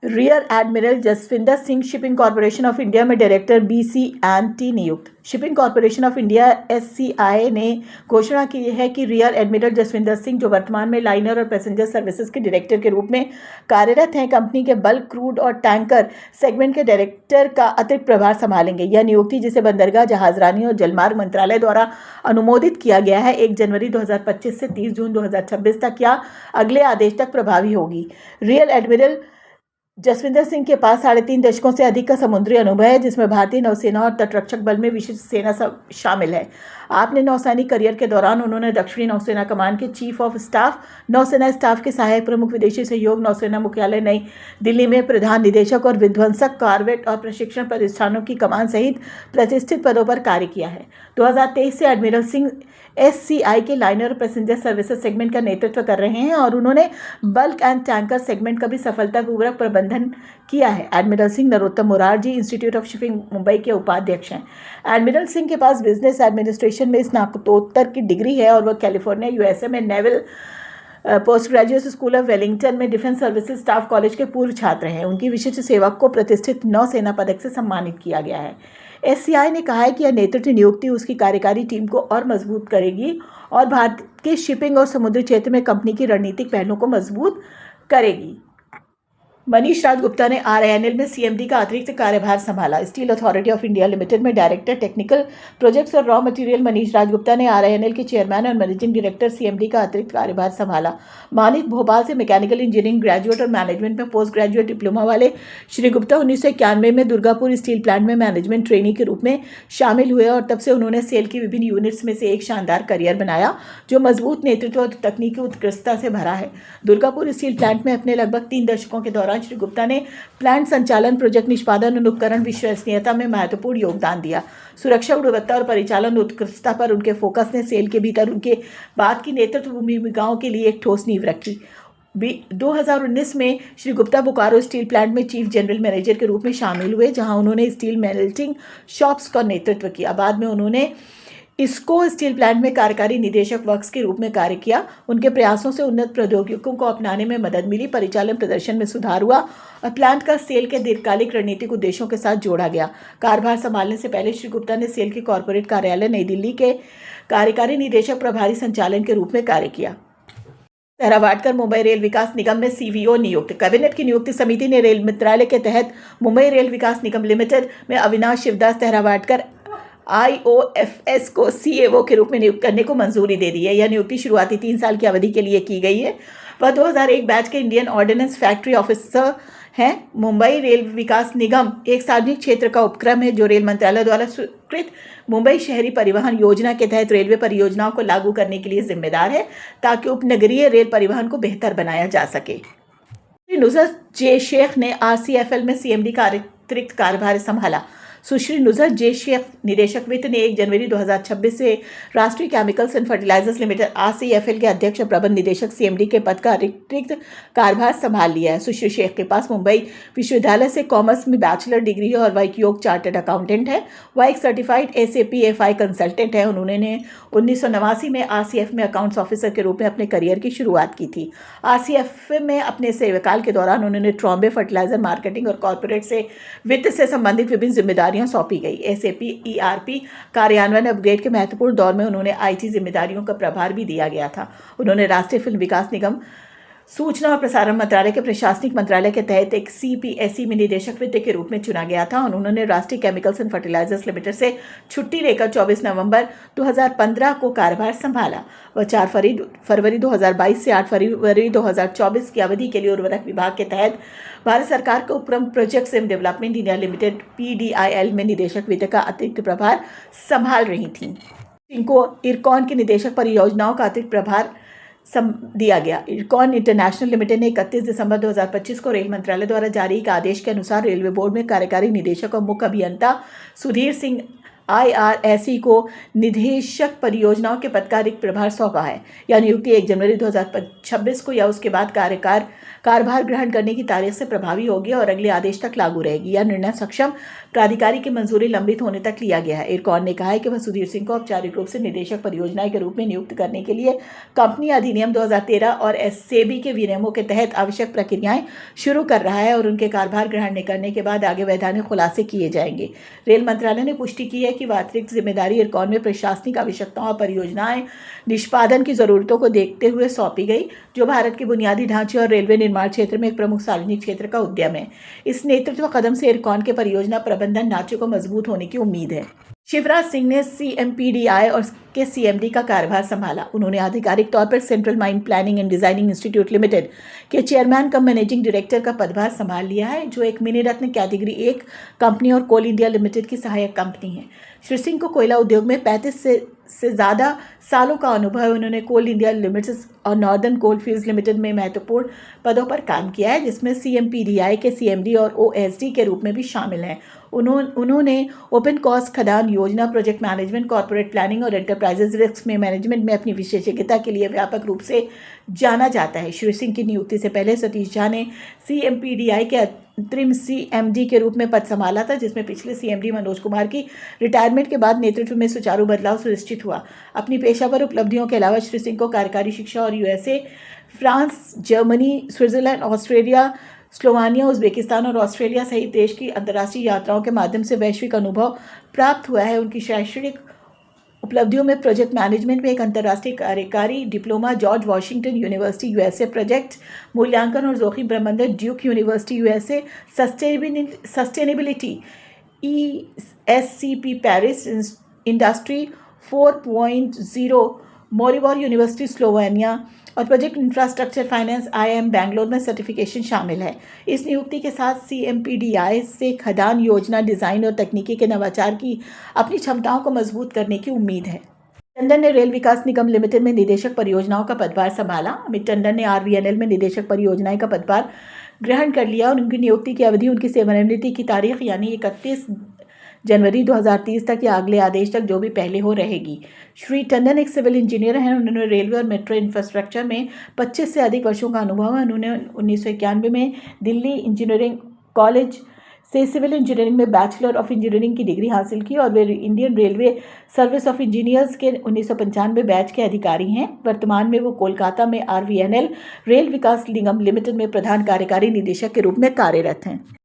Rear admiral Jaswinder Singh shipping corporation of India में director BC&T नियुक्त। Shipping corporation of India SCI ने घोषणा की है कि रियर एडमिरल जसविंदर सिंह, जो वर्तमान में लाइनर और पैसेंजर सर्विसेज के डायरेक्टर के रूप में कार्यरत हैं, कंपनी के बल्क, क्रूड और टैंकर सेगमेंट के डायरेक्टर का अतिरिक्त प्रभार संभालेंगे। यह नियुक्ति, जिसे बंदरगाह, जहाजरानी और जलमार्ग मंत्रालय द्वारा अनुमोदित किया गया है, 1 जनवरी 2025 से 30 जून 2026 तक या अगले आदेश तक प्रभावी होगी। रियर एडमिरल जसविंदर सिंह के पास 3.5 दशकों से अधिक का समुद्री अनुभव है, जिसमें भारतीय नौसेना और तटरक्षक बल में विशिष्ट सेना शामिल है। अपने नौसैनिक करियर के दौरान उन्होंने दक्षिणी नौसेना कमान के चीफ ऑफ स्टाफ, नौसेना स्टाफ के सहायक प्रमुख, विदेशी सहयोग, नौसेना मुख्यालय नई दिल्ली में प्रधान निदेशक और विध्वंसक, कॉर्वेट और प्रशिक्षण प्रतिष्ठानों की कमान सहित प्रतिष्ठित पदों पर कार्य किया है। 2023 से एडमिरल सिंह SCI के लाइनर और पैसेंजर सर्विसेज सेगमेंट का नेतृत्व कर रहे हैं और उन्होंने बल्क एंड टैंकर सेगमेंट का भी सफलतापूर्वक प्रबंधन किया है। Admiral Singh Narottam Morarji institute of shipping Mumbai के उपाध्यक्ष हैं। एडमिरल सिंह के पास बिजनेस एडमिनिस्ट्रेशन में स्नातकोत्तर की डिग्री है और वह कैलिफोर्निया USA में naval post graduate school of Wellington में डिफेंस सर्विसेज स्टाफ कॉलेज के पूर्व छात्र हैं। उनकी विशिष्ट सेवा को प्रतिष्ठित नौसेना पदक से सम्मानित किया गया है। SCI ने कहा है कि यह नेतृत्व नियुक्ति उसकी कार्यकारी टीम को और मजबूत करेगी और भारत के शिपिंग और समुद्री क्षेत्र में कंपनी की रणनीतिक पहलों को मजबूत करेगी। मनीष राज गुप्ता ने RINL में CMD का अतिरिक्त कार्यभार संभाला। Steel authority of India limited में डायरेक्टर टेक्निकल प्रोजेक्ट्स और रॉ मटेरियल मनीष राज गुप्ता ने RINL के चेयरमैन और मैनेजिंग डायरेक्टर CMD का अतिरिक्त कार्यभार संभाला। मानिक भोपाल से मैकेनिकल इंजीनियरिंग ग्रेजुएट और मैनेजमेंट में पोस्ट ग्रेजुएट डिप्लोमा वाले श्री गुप्ता 1991 में दुर्गापुर स्टील प्लांट में मैनेजमेंट ट्रेनी के रूप में शामिल हुए और तब से उन्होंने सेल की विभिन्न यूनिट्स में से एक शानदार करियर बनाया, जो मजबूत नेतृत्व और तकनीकी उत्कृष्टता से भरा है। दुर्गापुर स्टील प्लांट में अपने लगभग 3 दशकों के दौरान श्री गुप्ता ने प्लांट संचालन, प्रोजेक्ट निष्पादन और उपकरण विश्वसनीयता में महत्वपूर्ण योगदान दिया। सुरक्षा, गुणवत्ता और परिचालन उत्कृष्टता पर उनके फोकस ने सेल के भीतर उनके बाद की नेतृत्व भूमिकाओं के लिए एक ठोस नींव रखी। 2019 में श्री गुप्ता बोकारो स्टील प्लांट में चीफ जनरल मैनेजर के रूप में शामिल हुए, जहां उन्होंने स्टील मेल्टिंग शॉप्स का नेतृत्व किया। बाद में उन्होंने इसको स्टील प्लांट में कार्यकारी निदेशक वर्क्स के रूप में कार्य किया। उनके प्रयासों से उन्नत प्रौद्योगिकियों को अपनाने में मदद मिली, परिचालन प्रदर्शन में सुधार हुआ और प्लांट का सेल के दीर्घकालिक रणनीतिक उद्देश्यों के साथ जोड़ा गया। कार्यभार संभालने से पहले श्री गुप्ता ने सेल के कॉर्पोरेट कार्यालय नई दिल्ली के कार्यकारी निदेशक प्रभारी संचालन के रूप में कार्य किया। सहरावाटकर मुंबई रेल विकास निगम में CVO नियुक्त। कैबिनेट की नियुक्ति समिति ने रेल मंत्रालय के तहत मुंबई रेल विकास निगम लिमिटेड में अविनाश शिवदास सहरावाटकर IOFS को CAO के रूप में नियुक्त करने को मंजूरी दे दी है। यह नियुक्ति शुरुआती 3 साल की अवधि के लिए की गई है। वह 2001 बैच के इंडियन ऑर्डिनेंस फैक्ट्री ऑफिसर हैं। मुंबई रेल विकास निगम एक सार्वजनिक क्षेत्र का उपक्रम है जो रेल मंत्रालय द्वारा स्वीकृत मुंबई शहरी परिवहन योजना के तहत रेलवे परियोजनाओं को लागू करने के लिए जिम्मेदार है, ताकि उपनगरीय रेल परिवहन को बेहतर बनाया जा सके। नुसरत J शेख ने RCFL में CMD का अतिरिक्त कार्यभार संभाला। सुश्री नुसरत J शेख, निदेशक वित्त, ने 1 जनवरी 2026 से Rashtriya chemicals and fertilizers limited RCFL के अध्यक्ष और प्रबंध निदेशक CMD के पद का अतिरिक्त कार्यभार संभाल लिया है। सुश्री शेख के पास मुंबई विश्वविद्यालय से कॉमर्स में बैचलर डिग्री है और वह एक योग चार्टर्ड अकाउंटेंट है। वह एक सर्टिफाइड SAP FI कंसल्टेंट है। उन्होंने 1989 में RCF में अकाउंट्स ऑफिसर के रूप में अपने करियर की शुरुआत की थी। RCF में अपने सेवाकाल के दौरान उन्होंने ट्रॉम्बे फर्टिलाइजर मार्केटिंग और कॉर्पोरेट से वित्त से संबंधित विभिन्न जिम्मेदारियां सौंपी गई। SAP ERP कार्यान्वयन अपग्रेड के महत्वपूर्ण दौर में उन्होंने IT जिम्मेदारियों का प्रभार भी दिया गया था। उन्होंने राष्ट्रीय फिल्म विकास निगम, सूचना और प्रसारण मंत्रालय के प्रशासनिक मंत्रालय के तहत एक CPSE में निदेशक वित्त के रूप में चुना गया था और उन्होंने राष्ट्रीय केमिकल्स एंड फर्टिलाइजर्स लिमिटेड से छुट्टी लेकर 24 नवंबर 2015 को कार्यभार संभाला। वह 4 फरवरी 2022 से 8 फरवरी 2024 की अवधि के लिए उर्वरक विभाग के तहत भारत सरकार के उपक्रम projects and development India limited PDIL में निदेशक वित्त का अतिरिक्त प्रभार संभाल रही थीं। इनको इरकॉन के निदेशक परियोजनाओं का अतिरिक्त प्रभार दिया गया। इरकॉन इंटरनेशनल लिमिटेड ने 31 दिसंबर 2025 को रेल मंत्रालय द्वारा जारी एक आदेश के अनुसार रेलवे बोर्ड में कार्यकारी निदेशक और मुख्य अभियंता सुधीर सिंह IRSE को निदेशक परियोजनाओं के पद का अतिरिक्त प्रभार सौंपा है। यह नियुक्ति 1 जनवरी 2026 को या उसके बाद कार्यभार ग्रहण करने की तारीख से प्रभावी होगी और अगले आदेश तक लागू रहेगी। यह निर्णय सक्षम प्राधिकारी की मंजूरी लंबित होने तक लिया गया है। इरकॉन ने कहा है कि वह सुधीर सिंह को औपचारिक रूप से निदेशक परियोजना के रूप में नियुक्त करने के लिए कंपनी अधिनियम 2013 और सेबी के विनियमों के तहत आवश्यक प्रक्रियाएं शुरू कर रहा है और उनके कार्यभार ग्रहण करने के बाद आगे वैधानिक खुलासे किए जाएंगे। रेल मंत्रालय ने पुष्टि की है कि वह अतिरिक्त जिम्मेदारी इरकॉन में प्रशासनिक आवश्यकताओं और परियोजनाएं निष्पादन की जरूरतों को देखते हुए सौंपी गई, जो भारत के बुनियादी ढांचे और रेलवे निर्माण क्षेत्र में एक प्रमुख सार्वजनिक क्षेत्र का उद्यम है। इस नेतृत्व कदम से इरकॉन के परियोजना प्रबंधन ढांचे को मजबूत होने की उम्मीद है। शिवराज सिंह ने CMPDI और के CMD का कार्यभार संभाला। उन्होंने आधिकारिक तौर पर central mine planning and designing institute limited के चेयरमैन कम मैनेजिंग डायरेक्टर का पदभार संभाल लिया है, जो एक मिनी रत्न कैटेगरी 1 कंपनी और कोल इंडिया लिमिटेड की सहायक कंपनी है। श्री सिंह को कोयला उद्योग में 35 से ज़्यादा सालों का अनुभव है। उन्होंने कोल इंडिया लिमिटेड और नॉर्दर्न कोल फील्ड्स लिमिटेड में महत्वपूर्ण पदों पर काम किया है, जिसमें CMPDI के CMD और OSD के रूप में भी शामिल हैं। उन्होंने ओपन कॉस्ट खदान योजना, प्रोजेक्ट मैनेजमेंट, कॉर्पोरेट प्लानिंग और एंटरप्राइजेज रिस्क में मैनेजमेंट में अपनी विशेषज्ञता के लिए व्यापक रूप से जाना जाता है। श्री सिंह की नियुक्ति से पहले सतीश झा ने CMPDI के अंतरिम CMD के रूप में पद संभाला था, जिसमें पिछले CMD मनोज कुमार की रिटायरमेंट के बाद नेतृत्व में सुचारू बदलाव सुनिश्चित हुआ। अपनी पेशावर उपलब्धियों के अलावा श्री सिंह को कार्यकारी शिक्षा और USA, France, Germany, Switzerland, Australia, Slovenia, Uzbekistan और ऑस्ट्रेलिया सहित देश की अंतर्राष्ट्रीय यात्राओं के माध्यम से वैश्विक अनुभव प्राप्त हुआ है। उनकी शैक्षणिक उपलब्धियों में प्रोजेक्ट मैनेजमेंट में एक अंतर्राष्ट्रीय कार्यकारी diploma George Washington university USA, project मूल्यांकन और जोखिम प्रबंधन Duke university USA, sustainability ESCP Paris, industry 4.0 Maribor university Slovenia और project infrastructure finance IIM Bangalore में सर्टिफिकेशन शामिल है। इस नियुक्ति के साथ CMPDI से खदान योजना, डिज़ाइन और तकनीकी के नवाचार की अपनी क्षमताओं को मजबूत करने की उम्मीद है। टंडन ने रेल विकास निगम लिमिटेड में निदेशक परियोजनाओं का पदभार संभाला। अमित टंडन ने RVNL में निदेशक परियोजनाएं का पदभार ग्रहण कर लिया और उनकी नियुक्ति की अवधि उनकी सेवानिवृत्ति की तारीख यानी 31 जनवरी 2030 तक या अगले आदेश तक जो भी पहले हो रहेगी। श्री टंडन एक सिविल इंजीनियर हैं। उन्होंने रेलवे और मेट्रो इंफ्रास्ट्रक्चर में 25 से अधिक वर्षों का अनुभव है। उन्होंने 1991 में दिल्ली इंजीनियरिंग कॉलेज से सिविल इंजीनियरिंग में बैचलर ऑफ इंजीनियरिंग की डिग्री हासिल की और वे Indian railway service of engineers के 1995 बैच के अधिकारी हैं। वर्तमान में वो कोलकाता में RVNL रेल विकास निगम लिमिटेड में प्रधान कार्यकारी निदेशक के रूप में कार्यरत हैं।